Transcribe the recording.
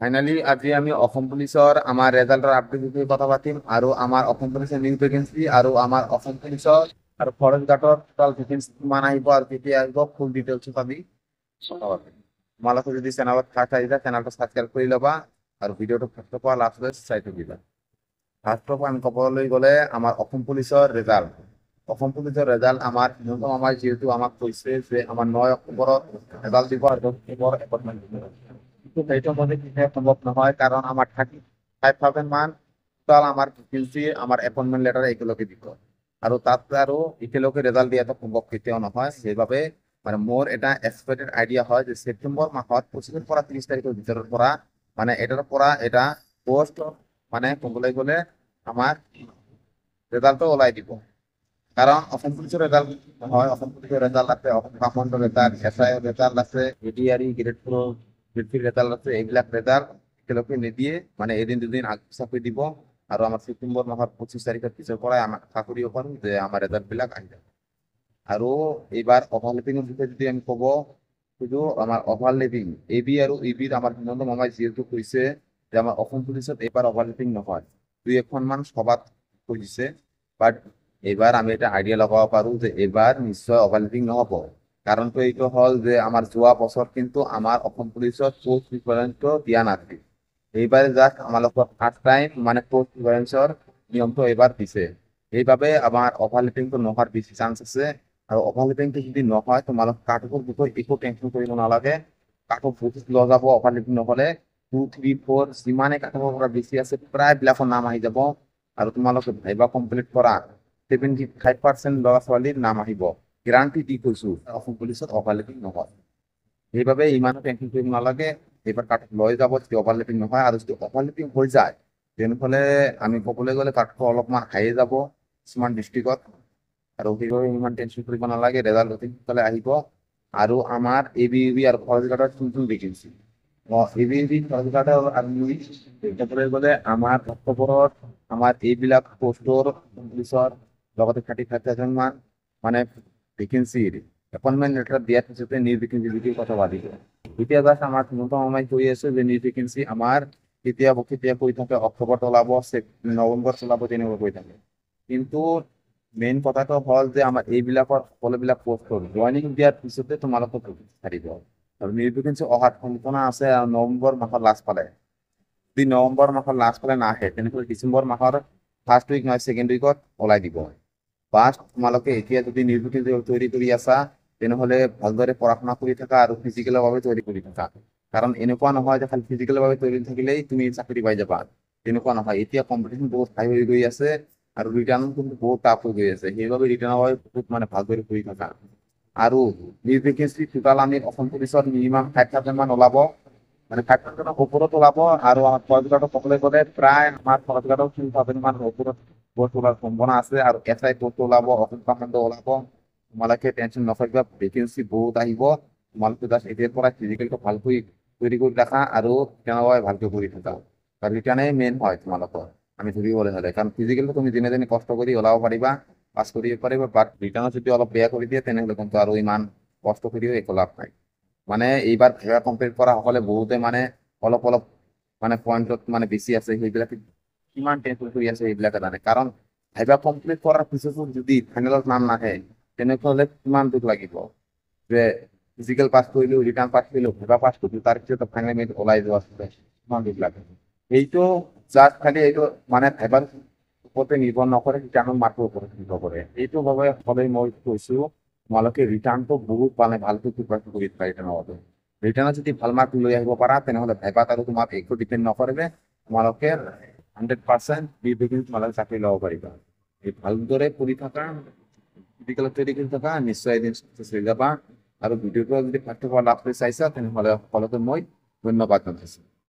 Finally আজি আমি অসম পুলিচৰ আমাৰ ৰেজাল্টৰ আপডেট বিষয়ে কথা পাতিম আৰু আমাৰ অসম পুলিচৰ নিউ ভেকেন্সি আৰু আমাৰ অসম পুলিচৰ আৰু ফৰেষ্ট গাৰ্ডৰ টোটাল ভেকেন্সি কিমান আহিব আৰু কেতিয়া আহিব ফুল ডিটেইলছ আমি কথা পাতিম। তোমালোকে যদি চেনেলত ফাৰ্ষ্ট আহিছা চেনেলটো সাবস্ক্ৰাইব কৰি ল'বা আৰু ভিডিঅ'টো ফাৰ্ষ্টৰ পৰা লাষ্টলৈ চাই থাকিবা। ফাৰ্ষ্টৰ পৰা আমি ক'বলৈ গ'লে আমাৰ অসম পুলিচৰ ৰেজাল্ট। অসম পুলিচৰ ৰেজাল্ট আমাৰ ন্যূনতম আমাৰ যিহেতু আমাক কৈছে যে আমাৰ 9 অক্টোবৰত ৰেজাল্ট দিব আৰু 10 অক্টোবৰ এপইণ্টমেণ্ট দিব। কিন্তু সেইটো মতে কিনে সম্ভৱ নহয় কাৰণ আমাৰ 35,000 মান টোটাল আমাৰ ভেকেন্সি আমাৰ এপইণ্টমেণ্ট লেটাৰ একেলগে দিব আৰু তাত আৰু একেলগে ৰেজাল্ট দিয়াটো সম্ভৱ কেতিয়াও নহয়। সেইবাবে মানে মোৰ এটা এক্সপেক্টেড আইডিয়া হয় যে ছেপ্টেম্বৰ মাহত 25 পৰা 30 তাৰিখৰ ভিতৰৰ পৰা মানে এটাৰ পৰা এটা পোষ্ট মানে ক'বলৈ গ'লে আমাৰ ৰেজাল্টটো ওলাই দিব। কাৰণ অসম পুলিশেৰ ৰেজাল্ট হয়, অসম পুলিশেৰ ৰেজাল্ট আছে, অসম কামান্ডৰ রেজাল্ট, এসআই রেজাল্ট আছে, এডিআরই গ্রেড 4 গ্রেড 3 রেজাল্ট আছে। এইবিলাক রেজাল্ট একেলগে নিদিয়ে মানে এদিন দুদিন আগ পিছাকৈ দিব আৰু আমাৰ ছেপ্টেম্বৰ মাহৰ 25 তাৰিখৰ পিছৰ পৰাই আমাক আশা কৰিব পাৰোঁ যে আমাৰ ৰেজাল্ট বিলাক আহি যাব। আৰু এইবাৰ অভাৰলেপিঙৰ বিষয়ে যদি আমি ক'ব খুজো, আমাৰ অভাৰলেপিং এবি আৰু ইবিৰ আমাৰ হিমন্ত মামাই যিহেতু কৈছে যে আমাৰ অসম পুলিচত এইবাৰ অভাৰলেপিং নহয়, দুই এখনমান সভাত কৈ দিছে। বাট এইবাৰ আমি এটা আইডিয়া লগাব পাৰোঁ যে এইবাৰ নিশ্চয় অভাৰলেপিং নহ'ব। কাৰণটো এইটো হ'ল যে আমাৰ যোৱা বছৰ কিন্তু আমাৰ অসম পুলিচত পোষ্ট প্ৰিফাৰেন্সটো দিয়া নাছিল। এইবাৰ জাষ্ট আমালোকক ফাৰ্ষ্ট টাইম মানে পোষ্ট প্ৰিফাৰেন্সৰ নিয়মটো এইবাৰ দিছে। সেইবাবে আমাৰ অভাৰলেপিংটো নোহোৱাৰ বেছি চান্স আছে। আৰু অভাৰলেপিংটো যদি নহয় তোমালোক কাটঅফৰ বিষয়ে একো টেনশ্যন কৰিব নালাগে। কাটঅফ বহুত ল' যাব অভাৰলেপিং নহ'লে। 2, 3, 4 যিমানে কাটঅফৰ পৰা বেছি আছে প্ৰায়বিলাকৰ নাম আহি যাব আৰু তোমালোকে ভাইবা কমপ্লিট কৰা 75% ল'ৰা ছোৱালীৰ নাম আহিব। গ্যাৰাণ্টি দি কৈছোঁ অসম পুলিচত অভাৰলেপিং নহয়। সেইবাবে ইমানো টেনশ্যন কৰিব নালাগে। এইবাৰ কাটঅফ লৈ যাব যদি অভাৰলেপিং নহয়, আৰু যদি অভাৰলেপিং হৈ যায় তেনেহ'লে আমি ক'বলৈ গ'লে কাটঅফ অলপমান হাইয়ে যাব কিছুমান ডিষ্ট্ৰিক্টত। আৰু সেইবাবে ইমান টেনশ্যন কৰিব নালাগে, ৰেজাল্ট অতি সোনকালে আহিব। আৰু আমাৰ এবি আৰু ফৰেষ্ট গাৰ্ডৰ নতুন ভেকেন্সি এবি ফৰেষ্ট গাৰ্ডৰ আৰু ক'বলৈ গ'লে আমাৰ অক্টোবৰত আমাৰ এইবিলাক পোষ্টৰ পুলিচৰ লগতে 35,000 মান মানে ভেকেন্সিৰ এপইণ্টমেণ্ট লেটাৰ দিয়াৰ পিছতে নিউ ভেকেন্সি বিষয়ে কথা পাতিব। এতিয়া জাষ্ট আমাৰ হিমন্ত মামাই কৈ আছে যে নিউ ভেকেন্সি আমাৰ কেতিয়া কৈ থাকে অক্টোবৰত ওলাব, নৱেম্বৰত ওলাব তেনেকুৱা কৈ থাকে। কিন্তু মেইন কথাটো হ'ল যে আমাৰ এইবিলাকৰ সকলোবিলাক পোষ্টৰ জইনিং দিয়াৰ পিছতে তোমালোকক থাকিব আৰু নিউ ভেকেন্সি অহাৰ সম্ভাৱনা আছে নৱেম্বৰ মাহৰ লাষ্ট ফালে। যদি নৱেম্বৰ মাহৰ লাষ্ট ফালে নাহে তেনেহ'লে ডিচেম্বৰ মাহৰ ফাৰ্ষ্ট উইক নহয় ছেকেণ্ড উইকত ওলাই দিব। বাছ তোমালোকে এতিয়া যদি নিউ ভেকেন্সি তৈরি কৰি আছা তেনেহ'লে ভালদৰে পঢ়া শুনা কৰি থাকা আৰু ফিজিকেলৰ বাবে তৈৰি কৰি থাকা। কাৰণ এনেকুৱা নহয় যে খালি ফিজিকেলৰ বাবে তৈৰি থাকিলেই তুমি চাকৰি পাই যাবা, তেনেকুৱা নহয়। এতিয়া কম্পিটিশ্যন বহুত হাই হৈ গৈ আছে আৰু ৰিটাৰ্ণ কিন্তু বহুত টাফ হৈ গৈ আছে। সেইবাবে ৰিটাৰ্ণৰ বাবে বহুত মানে ভালদৰে পঢ়ি থাকা। আৰু নিউ ভেকেন্সি টোটাল আমি অসম পুলিচত মিনিমাম 5,000 মান ওলাব, মানে 5,000 ওপৰত ওলাব। আৰু আমাৰ ফৰেষ্ট গাৰ্ডত ক'বলৈ গ'লে প্ৰায় আমাৰ ফৰেষ্ট গাৰ্ডৰ 3,000 মান ওপৰত পোষ্ট ওলাৰ সম্ভাৱনা আছে আৰু এসআই পোষ্ট ওলাব, অসম কামাণ্ডো ওলাব। তোমালোকে টেনশ্যন নকৰিবা, ভেকেন্সি বহুত আহিব। তোমালোকে জাষ্ট এতিয়াৰ পৰা ফিজিকেলটো ভালকৈ তৈৰি কৰি ৰাখা আৰু ৰিটাৰ্ণৰ বাবে ভালকৈ পঢ়ি থাকা। কাৰণ ৰিটাৰ্ণেই মেইন হয় তোমালোকৰ আমি ধৰিবলৈ হ'লে। কাৰণ ফিজিকেলটো তুমি যেনে যেনে কষ্ট কৰি ওলাব পাৰিবা, পাছ কৰিব পাৰিবা, বাট ৰিটাৰ্ণত যদি অলপ বেয়া কৰি দিয়ে তেনেহ'লে কিন্তু আৰু ইমান কষ্ট কৰিও একো লাভ নাই। মানে এইবাৰ ভাইভা কমপ্লিট কৰা সকলে বহুতে মানে অলপ অলপ মানে পইণ্টত মানে বেছি আছে, সেইবিলাকে কিমান টেনশ্যন কৰি আছে সেইবিলাকে জানে। কাৰণ ভাইভা কমপ্লিট কৰাৰ পিছতো যদি ফাইনেলত নাম নাহে তেনেহ'লে কিমান দুখ লাগিব যে ফিজিকেল পাছ কৰিলোঁ, ৰিটাৰ্ণ পাছ কৰিলোঁ, ভাইভা পাছ কৰিলোঁ, তাৰপিছত ফাইনেল মেৰিট ওলাই যোৱা কিমান দুখ লাগে। এইটো জাষ্ট খালি এইটো মানে ভাইভাৰ ওপৰতে নিৰ্ভৰ নকৰে, ৰিটাৰ্ণৰ মাৰ্কৰ ওপৰত নিৰ্ভৰ কৰে। এইটো ভাবে সদায় মই কৈছোঁ তোমালোকে ৰিটাৰ্ণটো বহুত মানে ভালকৈ প্ৰিপেয়াৰ কৰি থোৱা ৰিটাৰ্ণৰ বাবে। ৰিটাৰ্ণত যদি ভাল মাৰ্ক লৈ আহিব পাৰা তেনেহ'লে ভাইভাত আৰু তোমাক একো ডিপেণ্ড নকৰিলে তোমালোকে 100% নিউ ভেকেন্সি তোমালোকে চাকৰি ল'ব পাৰিবা। এই ভালদৰে পঢ়ি থাকা, ফিজিকেলত তৈৰি কৰি থাকা, নিশ্চয় এদিন চাকচেছ হৈ যাবা। আৰু ভিডিঅ'টো যদি পাঠ্যক্ৰম লাভ কৰি চাইছা তেনেহ'লে সকলোকে মই ধন্যবাদ জনাইছোঁ।